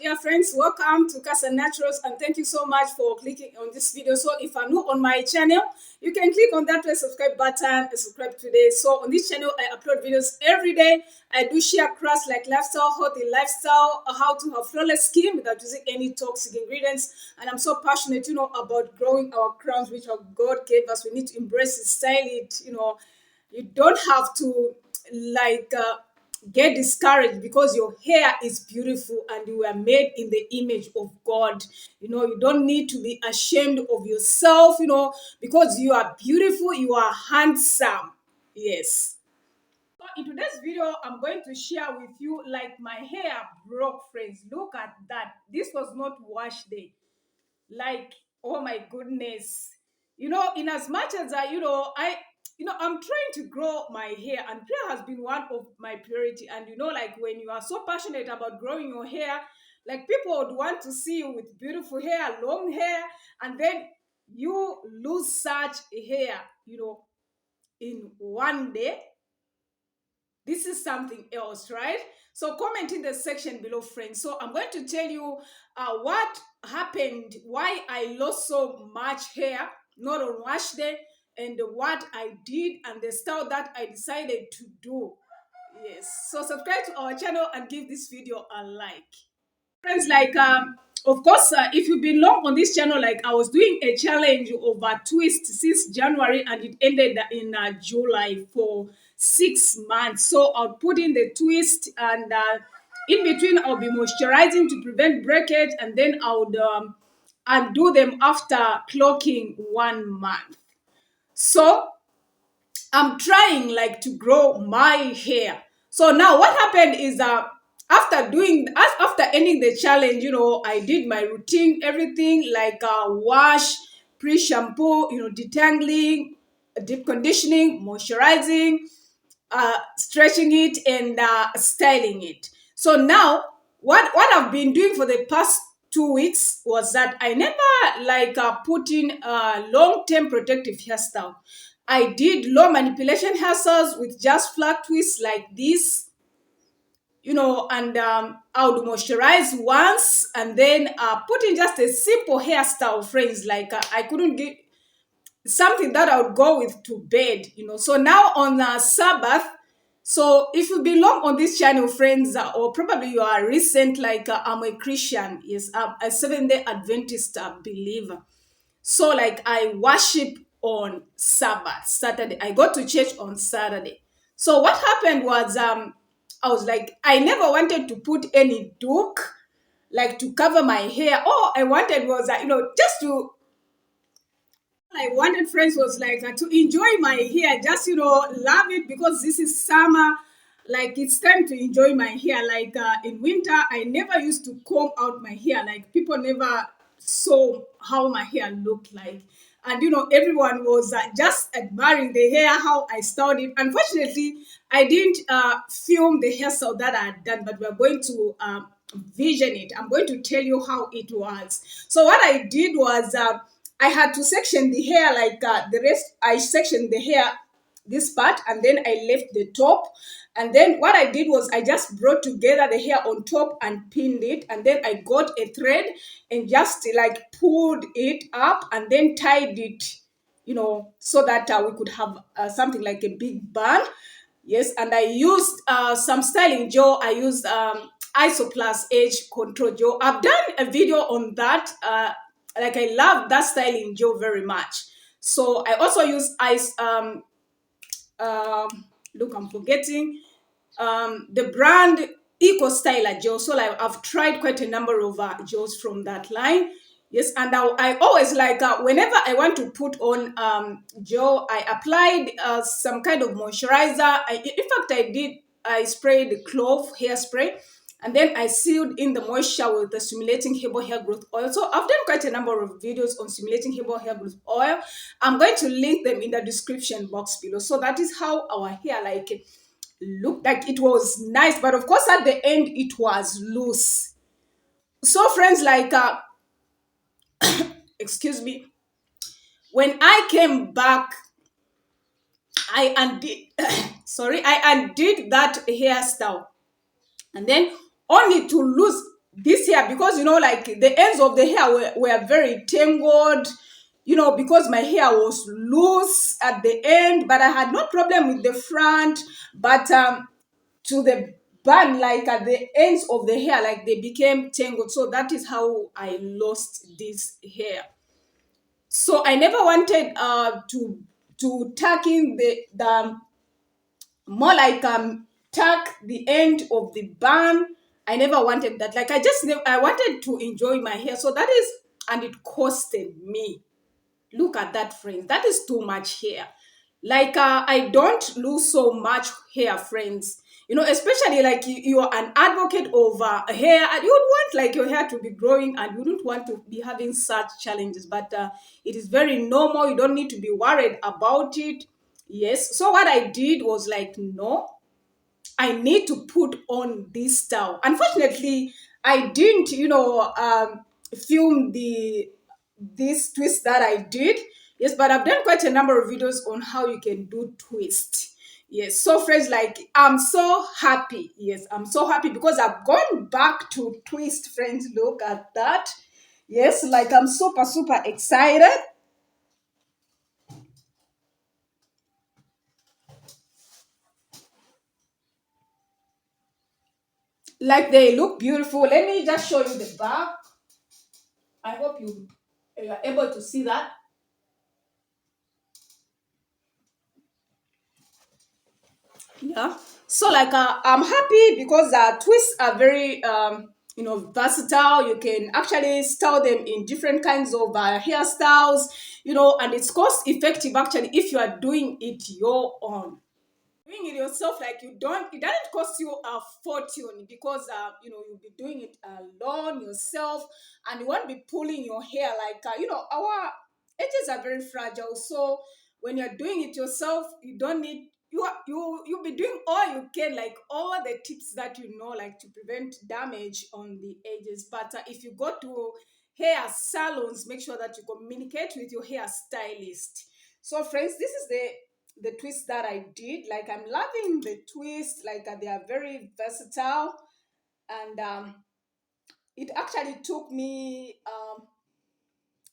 dear friends, welcome to Cassia Naturals, and thank you so much for clicking on this video. So if you're new on my channel, you can click on that red subscribe button and subscribe today. So on this channel, I upload videos every day. I do share crafts like lifestyle, healthy lifestyle, how to have flawless skin without using any toxic ingredients. And I'm so passionate, about growing our crowns, which our God gave us. We need to embrace it, style it. You don't have to get discouraged because your hair is beautiful and you were made in the image of God. You don't need to be ashamed of yourself, because you are beautiful, you are handsome. Yes. So in today's video, I'm going to share with you like my hair broke, friends. Look at that. This was not wash day. Like, oh my goodness. In as much as I'm trying to grow my hair, and prayer has been one of my priority. And like when you are so passionate about growing your hair, like people would want to see you with beautiful hair, long hair, and then you lose such hair, in one day. This is something else, right? So comment in the section below, friends. So I'm going to tell you what happened, why I lost so much hair, not on wash day, and what I did and the style that I decided to do. Yes. So subscribe to our channel and give this video a like. Friends, of course, if you've been long on this channel, like I was doing a challenge of a twist since January and it ended in July for 6 months. So I'll put in the twist, and in between I'll be moisturizing to prevent breakage, and then I would undo them after clocking 1 month. So I'm trying like to grow my hair. So now what happened is after ending the challenge, I did my routine, everything like wash, pre-shampoo, detangling, deep conditioning, moisturizing, stretching it, and styling it. So now what I've been doing for the past 2 weeks was that I never put in a long-term protective hairstyle. I did low manipulation hairstyles with just flat twists like this, and I would moisturize once and then put in just a simple hairstyle, friends. Like I couldn't get something that I would go with to bed, So now on Sabbath, so if you belong on this channel, friends, or probably you are recent, like I'm a Christian, yes, I'm a Seventh-day Adventist believer. So like I worship on Sabbath, Saturday. I go to church on Saturday. So what happened was I was like, I never wanted to put any doek, like to cover my hair. All I wanted was just to I wanted, friends, was like to enjoy my hair, just love it because this is summer. Like it's time to enjoy my hair. Like in winter, I never used to comb out my hair. Like people never saw how my hair looked like, and everyone was just admiring the hair, how I styled it. Unfortunately, I didn't film the hairstyle that I had done, but we're going to vision it. I'm going to tell you how it was. So what I did was I had to section the hair like the rest. I sectioned the hair, this part, and then I left the top. And then what I did was I just brought together the hair on top and pinned it. And then I got a thread and just like pulled it up and then tied it, so that we could have something like a big bun. Yes, and I used some styling gel. I used Isoplus Edge Control Gel. I've done a video on that. Like I love that styling gel very much. So I also use look, I'm forgetting the brand Eco Styler Gel. So like I've tried quite a number of gels from that line. Yes, and I always like whenever I want to put on gel, I applied some kind of moisturizer. In fact, I sprayed the clove hairspray, and then I sealed in the moisture with the stimulating herbal hair growth oil. So I've done quite a number of videos on stimulating herbal hair growth oil. I'm going to link them in the description box below. So that is how our hair looked like. It was nice, but of course at the end it was loose. So friends, excuse me, when I came back, I undid sorry, I undid that hairstyle, and then only to lose this hair, because like the ends of the hair were very tangled, because my hair was loose at the end, but I had no problem with the front. But to the bun, like at the ends of the hair, like they became tangled. So that is how I lost this hair. So I never wanted to tuck in the more like tuck the end of the bun. I never wanted that. Like I wanted to enjoy my hair. So that is, and it costed me. Look at that, friends. That is too much hair. Like I don't lose so much hair, friends. Especially like you are an advocate of hair, and you would want like your hair to be growing, and you don't want to be having such challenges. But it is very normal. You don't need to be worried about it. Yes. So what I did was like, no, I need to put on this style. Unfortunately, I didn't, film this twist that I did. Yes, but I've done quite a number of videos on how you can do twist. Yes, so friends, like I'm so happy. Yes, I'm so happy because I've gone back to twist, friends. Look at that. Yes, like I'm super, super excited. Like they look beautiful. Let me just show you the back. I hope you are able to see that. Yeah. So like I'm happy because twists are very versatile. You can actually style them in different kinds of hairstyles, and it's cost effective actually if you are doing it your own. Doing it yourself, like it doesn't cost you a fortune, because you'll be doing it alone yourself, and you won't be pulling your hair like our edges are very fragile. So when you're doing it yourself, you don't need you'll be doing all you can, like all the tips that like to prevent damage on the edges. But if you go to hair salons, make sure that you communicate with your hair stylist. So friends, this is the twist that I did. Like I'm loving the twist. Like they are very versatile, and it actually took me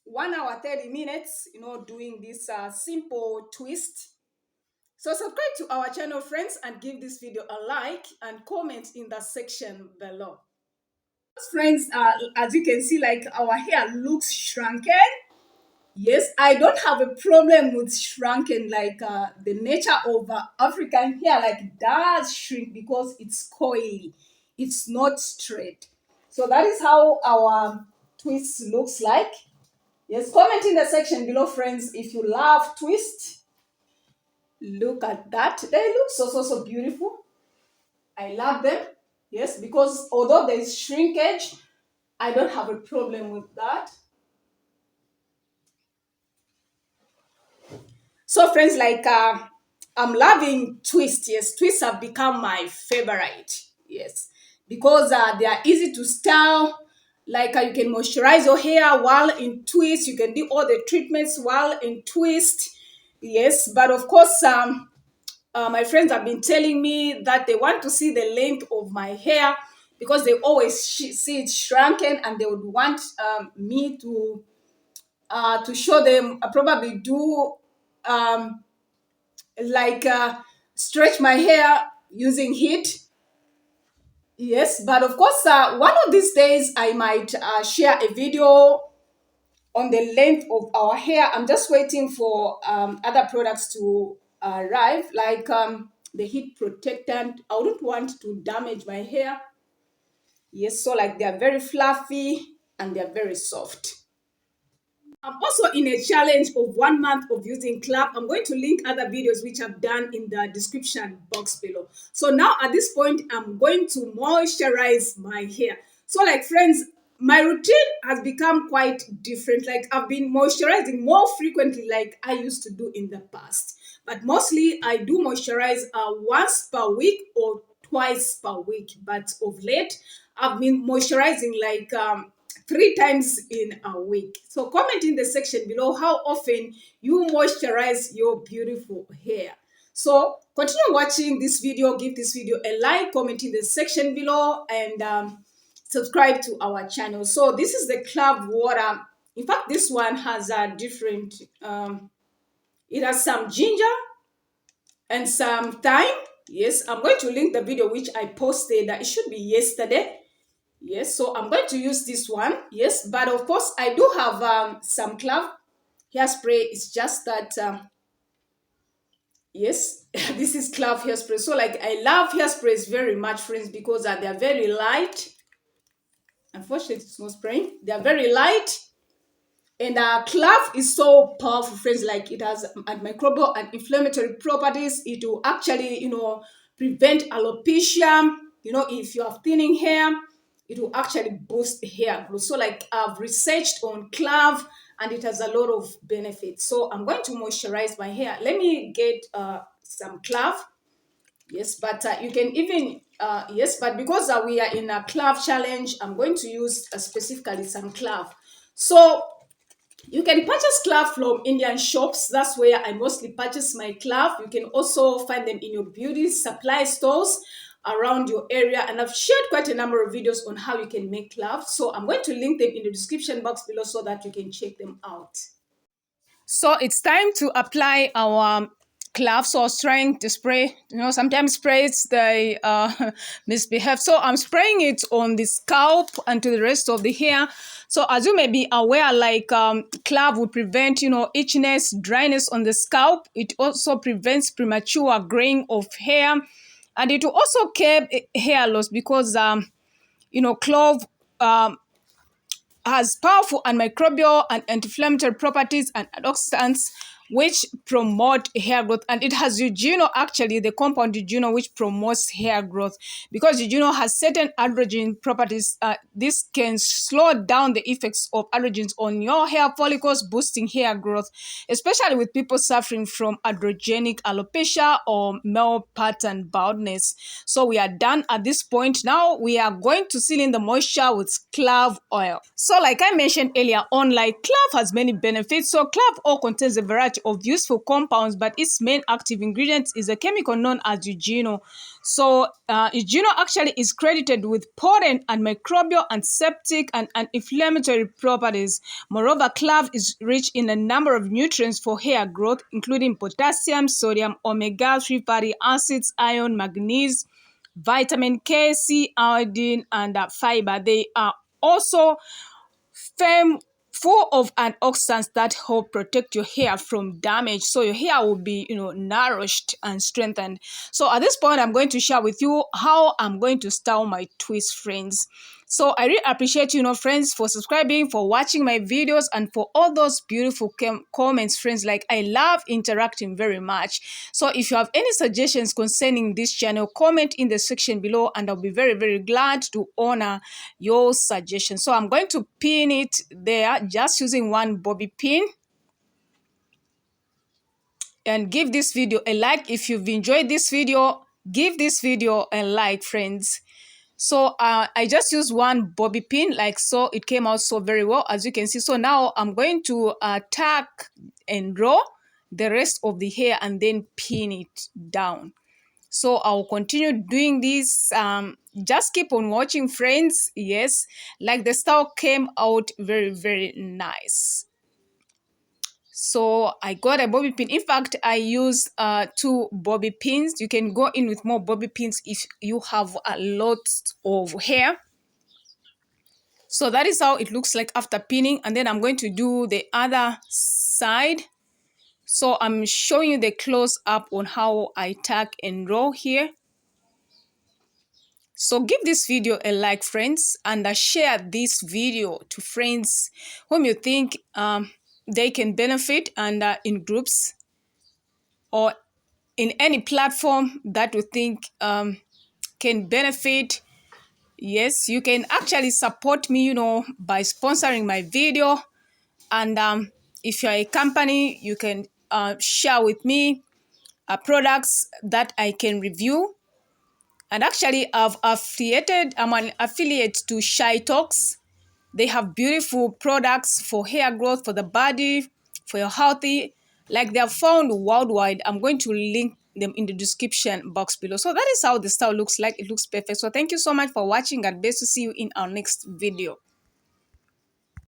1 hour 30 minutes, doing this simple twist. So subscribe to our channel, friends, and give this video a like and comment in the section below. Friends, as you can see, like our hair looks shrunken. Yes, I don't have a problem with shrunken. Like the nature of African hair, like does shrink because it's coily, it's not straight. So that is how our twist looks like. Yes, comment in the section below, friends, if you love twist. Look at that. They look so beautiful. I love them. Yes, because although there is shrinkage, I don't have a problem with that. So friends, like I'm loving twists. Yes, twists have become my favorite. Yes, because they are easy to style. Like you can moisturize your hair while in twist. You can do all the treatments while in twist. Yes, but of course, my friends have been telling me that they want to see the length of my hair, because they always see it shrunken, and they would want me to show them. Probably do um, like stretch my hair using heat. Yes, but of course, one of these days I might share a video on the length of our hair. I'm just waiting for other products to arrive, like the heat protectant. I wouldn't want to damage my hair. Yes, so like they are very fluffy and they are very soft. I'm also in a challenge of 1 month of using Clap. I'm going to link other videos which I've done in the description box below. So now at this point, I'm going to moisturize my hair. So like friends, my routine has become quite different. Like I've been moisturizing more frequently like I used to do in the past. But mostly I do moisturize once per week or twice per week. But of late, I've been moisturizing like 3 times in a week. So comment in the section below how often you moisturize your beautiful hair. So continue watching this video, give this video a like, comment in the section below, and subscribe to our channel. So this is the clove water. In fact, this one has a different, it has some ginger and some thyme. Yes, I'm going to link the video which I posted. That it should be yesterday. Yes, so I'm going to use this one. Yes, but of course I do have some clove hairspray. It's just that yes, this is clove hairspray. So like I love hairsprays very much, friends, because they are very light. Unfortunately, it's not spraying. They are very light. And clove is so powerful, friends. Like it has antimicrobial and inflammatory properties. It will actually, prevent alopecia. If you have thinning hair, it will actually boost hair growth. So like I've researched on clove and it has a lot of benefits. So I'm going to moisturize my hair. Let me get some clove. Yes, but you can even, yes, but because we are in a clove challenge, I'm going to use specifically some clove. So you can purchase clove from Indian shops. That's where I mostly purchase my clove. You can also find them in your beauty supply stores around your area. And I've shared quite a number of videos on how you can make clove. So I'm going to link them in the description box below so that you can check them out. So it's time to apply our clove. So I was trying to spray. Sometimes sprays they misbehave. So I'm spraying it on the scalp and to the rest of the hair. So as you may be aware, like clove would prevent itchiness, dryness on the scalp. It also prevents premature graying of hair, and it will also curb hair loss because clove has powerful antimicrobial and anti-inflammatory properties and antioxidants which promote hair growth, and it has eugenol, actually the compound eugenol, which promotes hair growth because eugenol has certain androgen properties. This can slow down the effects of androgens on your hair follicles, boosting hair growth, especially with people suffering from androgenic alopecia or male pattern baldness. So we are done at this point. Now we are going to seal in the moisture with clove oil. So like I mentioned earlier on, like clove has many benefits. So clove oil contains a variety of useful compounds, but its main active ingredient is a chemical known as eugenol. So eugenol actually is credited with potent and microbial, antiseptic, and inflammatory properties. Moreover, clove is rich in a number of nutrients for hair growth, including potassium, sodium, omega-3 fatty acids, iron, magnesium, vitamin K, C, iodine, and fiber. They are also full of antioxidants that help protect your hair from damage, so your hair will be nourished and strengthened. So at this point I'm going to share with you how I'm going to style my twist, friends. So I really appreciate friends, for subscribing, for watching my videos, and for all those beautiful comments, friends. Like I love interacting very much. So if you have any suggestions concerning this channel, comment in the section below and I'll be very, very glad to honor your suggestions. So I'm going to pin it there just using one bobby pin, and give this video a like. If you've enjoyed this video, give this video a like, friends. So I just used one bobby pin like so. It came out so very well, as you can see. So now I'm going to tack and draw the rest of the hair and then pin it down. So I'll continue doing this. Just keep on watching, friends. Yes, like the style came out very, very nice. So I got a bobby pin. In fact, I used 2 bobby pins. You can go in with more bobby pins if you have a lot of hair. So that is how it looks like after pinning. And then I'm going to do the other side. So I'm showing you the close up on how I tack and roll here. So give this video a like, friends, and share this video to friends whom you think they can benefit, and in groups or in any platform that you think can benefit. Yes, you can actually support me, by sponsoring my video. And if you're a company, you can share with me products that I can review. And actually, I'm an affiliate to Shy Talks. They have beautiful products for hair growth, for the body, for your healthy. Like they're found worldwide. I'm going to link them in the description box below. So that is how the style looks like. It looks perfect. So thank you so much for watching, and best to see you in our next video.